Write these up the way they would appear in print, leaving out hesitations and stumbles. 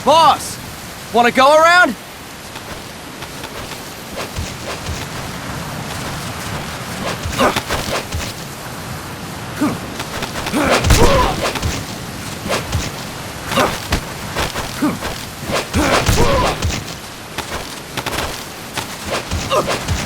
Boss! Wanna go around?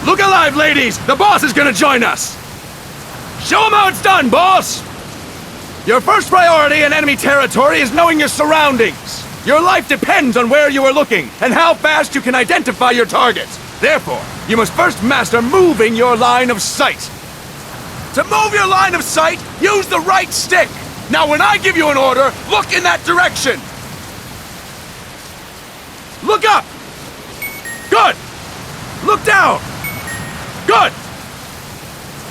Look alive, ladies! The boss is gonna join us! Show him how it's done, boss! Your first priority in enemy territory is knowing your surroundings. Your life depends on where you are looking and how fast you can identify your targets. Therefore, you must first master moving your line of sight. To move your line of sight, use the right stick. Now when I give you an order, look in that direction. Look up. Good. Look down. Good.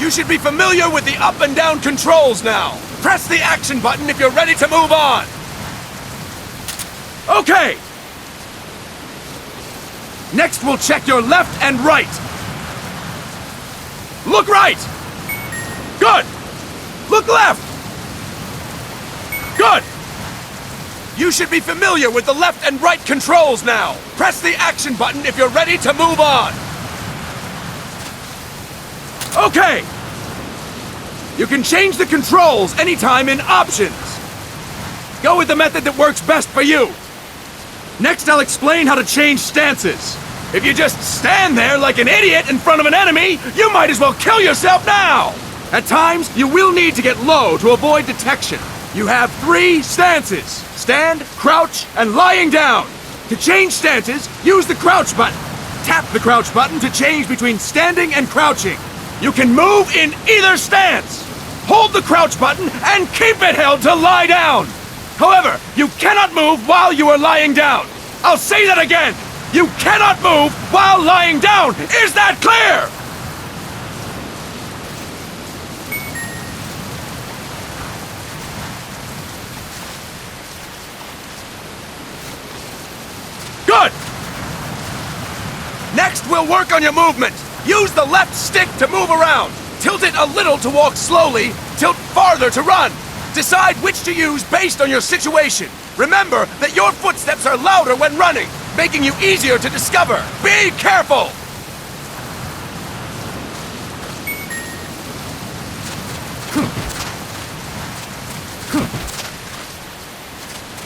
You should be familiar with the up and down controls now. Press the action button if you're ready to move on. Okay. Next, we'll check your left and right. Look right! Good! Look left! Good! You should be familiar with the left and right controls now. Press the action button if you're ready to move on. Okay! You can change the controls anytime in Options. Go with the method that works best for you. Next, I'll explain how to change stances. If you just stand there like an idiot in front of an enemy, you might as well kill yourself now! At times, you will need to get low to avoid detection. You have 3 stances: stand, crouch, and lying down. To change stances, use the crouch button. Tap the crouch button to change between standing and crouching. You can move in either stance. Hold the crouch button and keep it held to lie down. However, you cannot move while you are lying down. I'll say that again. You cannot move while lying down. Is that clear? Good! Next, we'll work on your movement. Use the left stick to move around. Tilt it a little to walk slowly, tilt farther to run. Decide which to use based on your situation. Remember that your footsteps are louder when running, making you easier to discover. Be careful!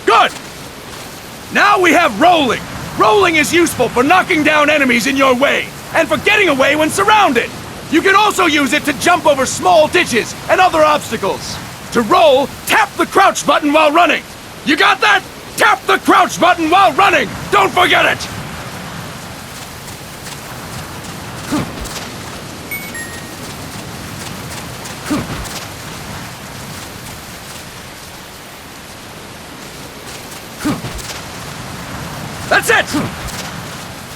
Good! Now we have rolling. Rolling is useful for knocking down enemies in your way, and for getting away when surrounded. You can also use it to jump over small ditches and other obstacles. To roll, tap the crouch button while running. You got that? Tap the crouch button while running! Don't forget it! That's it!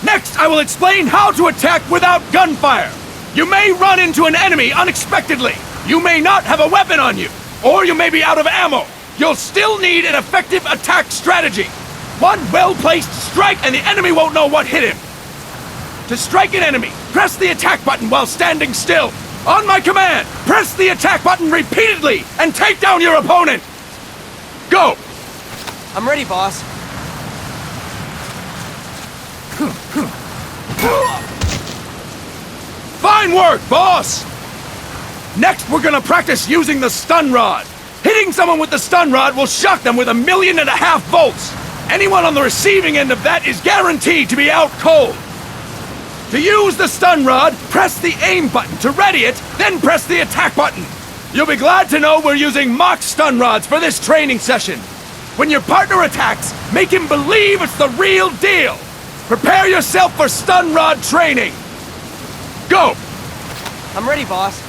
Next, I will explain how to attack without gunfire. You may run into an enemy unexpectedly. You may not have a weapon on you, or you may be out of ammo. You'll still need an effective attack strategy. One well-placed strike and the enemy won't know what hit him. To strike an enemy, press the attack button while standing still. On my command, press the attack button repeatedly and take down your opponent. Go! I'm ready, boss. Fine work, boss! Next, we're gonna practice using the stun rod. Hitting someone with the stun rod will shock them with 1.5 million volts. Anyone on the receiving end of that is guaranteed to be out cold. To use the stun rod, press the aim button to ready it, then press the attack button. You'll be glad to know we're using mock stun rods for this training session. When your partner attacks, make him believe it's the real deal. Prepare yourself for stun rod training. Go! I'm ready, boss.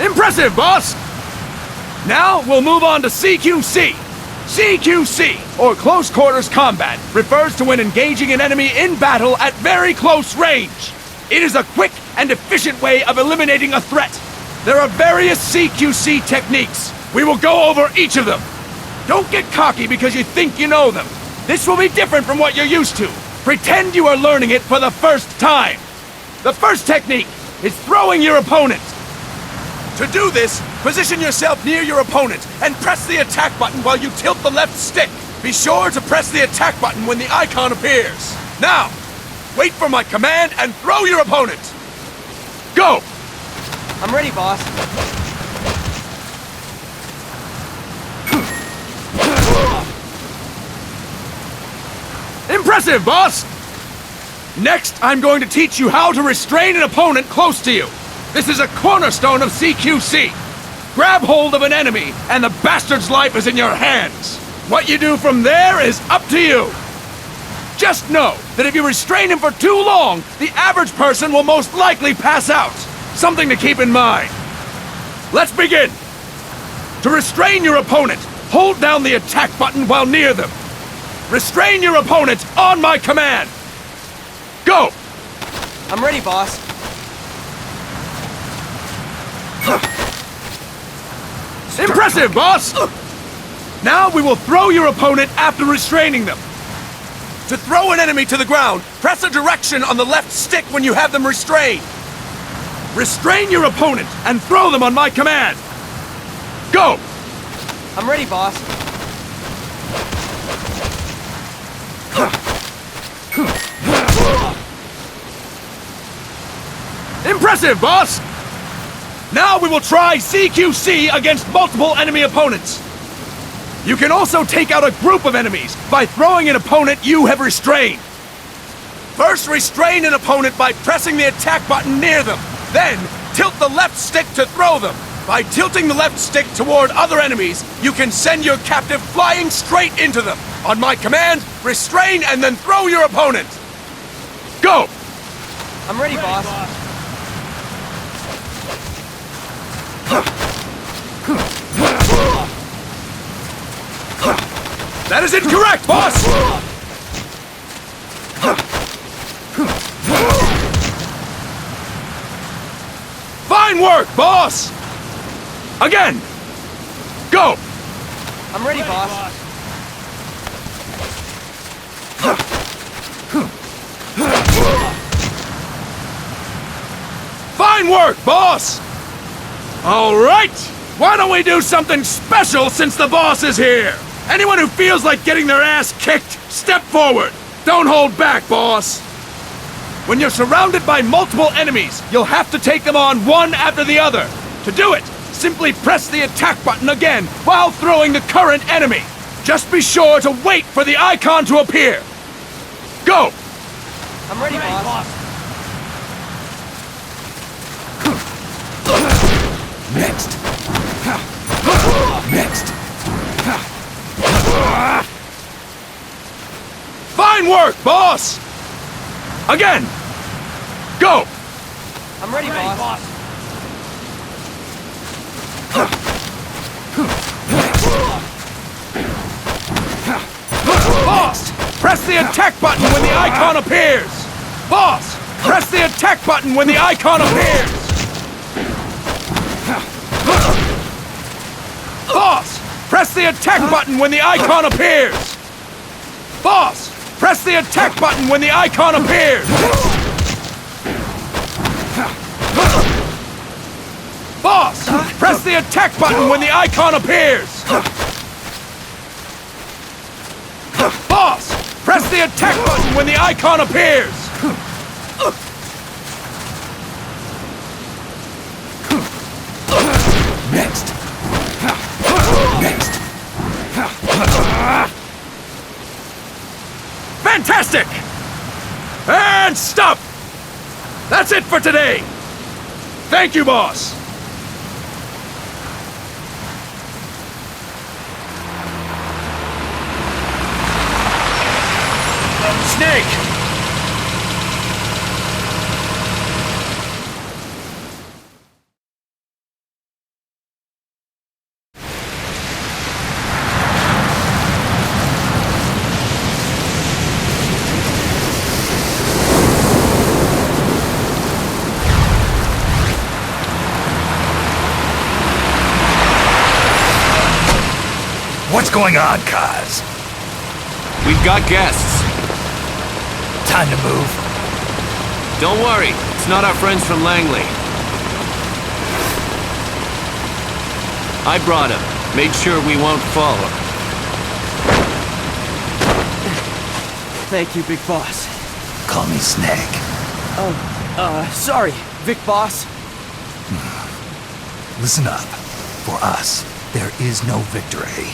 Impressive, boss! Now we'll move on to CQC. CQC, or Close Quarters Combat, refers to when engaging an enemy in battle at very close range. It is a quick and efficient way of eliminating a threat. There are various CQC techniques. We will go over each of them. Don't get cocky because you think you know them. This will be different from what you're used to. Pretend you are learning it for the first time. The first technique is throwing your opponent. To do this, position yourself near your opponent and press the attack button while you tilt the left stick. Be sure to press the attack button when the icon appears. Now, wait for my command and throw your opponent. Go! I'm ready, boss. Impressive, boss! Next, I'm going to teach you how to restrain an opponent close to you. This is a cornerstone of CQC. Grab hold of an enemy, and the bastard's life is in your hands. What you do from there is up to you. Just know that if you restrain him for too long, the average person will most likely pass out. Something to keep in mind. Let's begin. To restrain your opponent, hold down the attack button while near them. Restrain your opponent on my command. Go! I'm ready, boss. Impressive, boss! Now we will throw your opponent after restraining them. To throw an enemy to the ground, press a direction on the left stick when you have them restrained. Restrain your opponent and throw them on my command. Go! I'm ready, boss. Impressive, boss! Now we will try CQC against multiple enemy opponents. You can also take out a group of enemies by throwing an opponent you have restrained. First, restrain an opponent by pressing the attack button near them. Then, tilt the left stick to throw them. By tilting the left stick toward other enemies, you can send your captive flying straight into them. On my command, restrain and then throw your opponent. Go! I'm ready, boss. That is incorrect, boss! Fine work, boss! Again! Go! I'm ready, boss. Fine work, boss! All right! Why don't we do something special since the boss is here? Anyone who feels like getting their ass kicked, step forward! Don't hold back, boss! When you're surrounded by multiple enemies, you'll have to take them on one after the other. To do it, simply press the attack button again while throwing the current enemy. Just be sure to wait for the icon to appear. Go! I'm ready, boss. Next. Next. Fine work, boss! Again! Go! I'm ready, boss. Boss! Press the attack button when the icon appears! Boss! Press the attack button when the icon appears! Boss! Press the attack button when the icon appears! Boss! Press the attack button when the icon appears! Boss! Press the attack button when the icon appears! Boss! Press the attack button when the icon appears! Next! Next! Fantastic! And stop! That's it for today! Thank you, boss! Snake! What's going on, Kaz? We've got guests. Time to move. Don't worry, it's not our friends from Langley. I brought him. Made sure we won't fall. Thank you, big boss. Call me Snake. Sorry, Vic boss. Listen up. For us, there is no victory.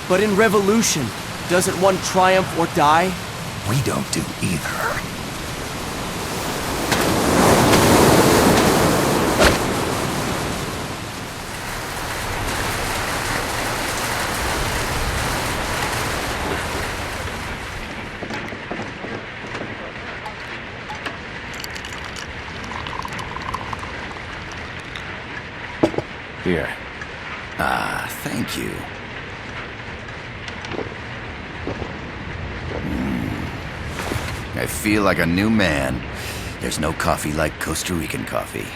But in revolution, doesn't one triumph or die? We don't do either. Here. Thank you. I feel like a new man. There's no coffee like Costa Rican coffee.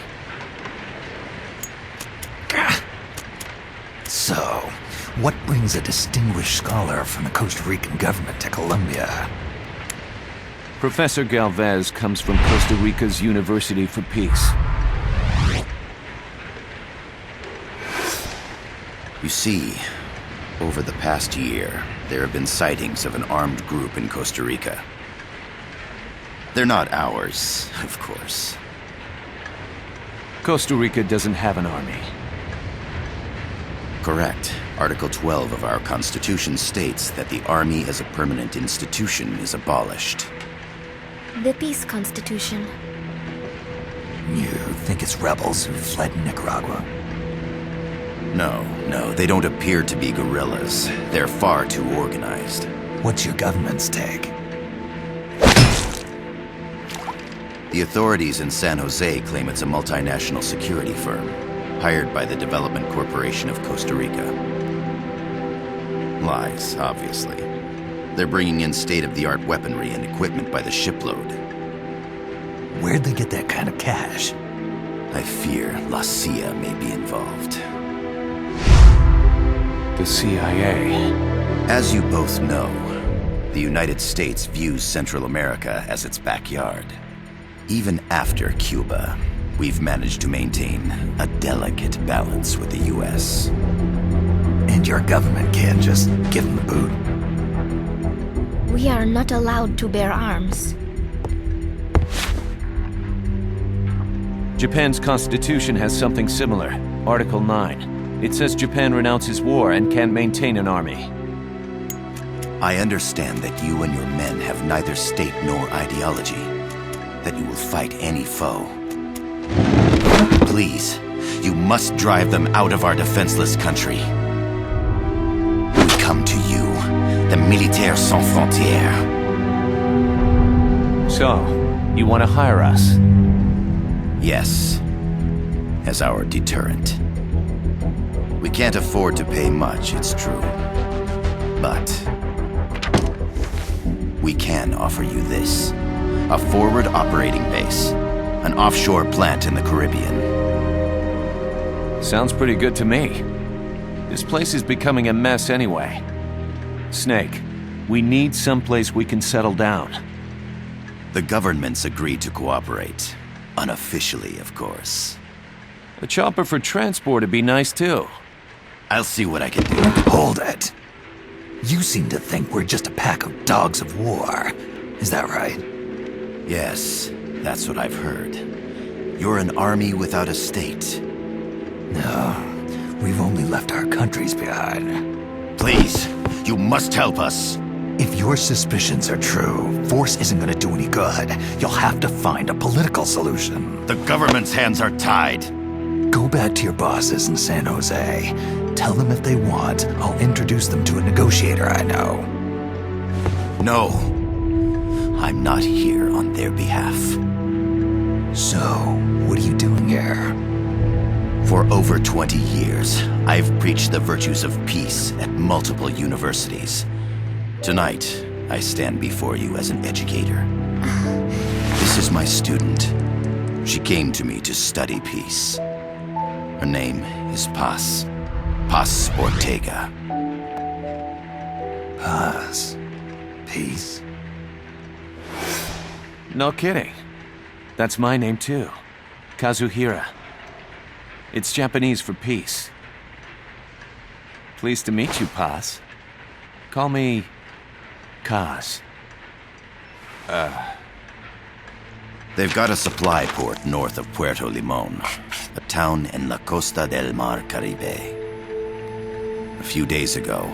So, What brings a distinguished scholar from the Costa Rican government to Colombia? Professor Galvez comes from Costa Rica's University for Peace. You see, over the past year, there have been sightings of an armed group in Costa Rica. They're not ours, of course. Costa Rica doesn't have an army. Correct. Article 12 of our Constitution states that the Army as a permanent institution is abolished. The Peace Constitution. You think it's rebels who fled Nicaragua? No, they don't appear to be guerrillas. They're far too organized. What's your government's take? The authorities in San Jose claim it's a multinational security firm, hired by the Development Corporation of Costa Rica. Lies, obviously. They're bringing in state-of-the-art weaponry and equipment by the shipload. Where'd they get that kind of cash? I fear La CIA may be involved. The CIA. As you both know, the United States views Central America as its backyard. Even after Cuba, we've managed to maintain a delicate balance with the US. And your government can't just give them the boot? We are not allowed to bear arms. Japan's constitution has something similar. Article 9. It says Japan renounces war and can't maintain an army. I understand that you and your men have neither state nor ideology. That you will fight any foe. Please, you must drive them out of our defenseless country. We come to you, the Militaires Sans Frontières. So, you want to hire us? Yes, as our deterrent. We can't afford to pay much, it's true. But we can offer you this. A forward operating base. An offshore plant in the Caribbean. Sounds pretty good to me. This place is becoming a mess anyway. Snake, we need someplace we can settle down. The government's agreed to cooperate. Unofficially, of course. A chopper for transport would be nice too. I'll see what I can do. Hold it. You seem to think we're just a pack of dogs of war. Is that right? Yes, that's what I've heard. You're an army without a state. No, we've only left our countries behind. Please, you must help us. If your suspicions are true, force isn't gonna do any good. You'll have to find a political solution. The government's hands are tied. Go back to your bosses in San Jose. Tell them if they want, I'll introduce them to a negotiator I know. No. I'm not here on their behalf. So, what are you doing here? For over 20 years, I've preached the virtues of peace at multiple universities. Tonight, I stand before you as an educator. This is my student. She came to me to study peace. Her name is Paz. Paz Ortega. Paz. Peace. No kidding. That's my name too. Kazuhira. It's Japanese for peace. Pleased to meet you, Paz. Call me Kaz. They've got a supply port north of Puerto Limon, a town in La Costa del Mar Caribe. A few days ago,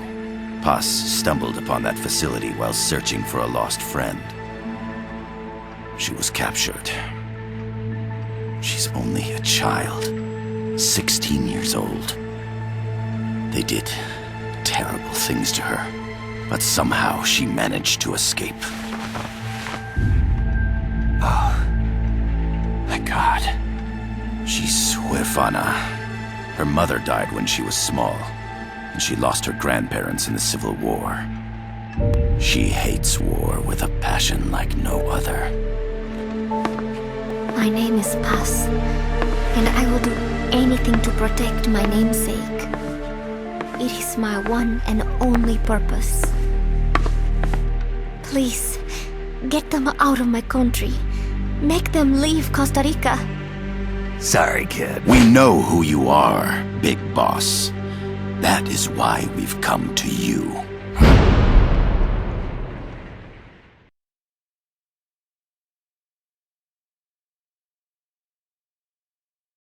Paz stumbled upon that facility while searching for a lost friend. She was captured. She's only a child, 16 years old. They did terrible things to her, but somehow she managed to escape. Oh, thank God. She's huérfana. Her mother died when she was small, and she lost her grandparents in the Civil War. She hates war with a passion like no other. My name is Paz, and I will do anything to protect my namesake. It is is my one and only purpose. Please, get them out of my country. Make them leave Costa Rica. Sorry, kid. We know who you are, Big Boss. That is why we've come to you.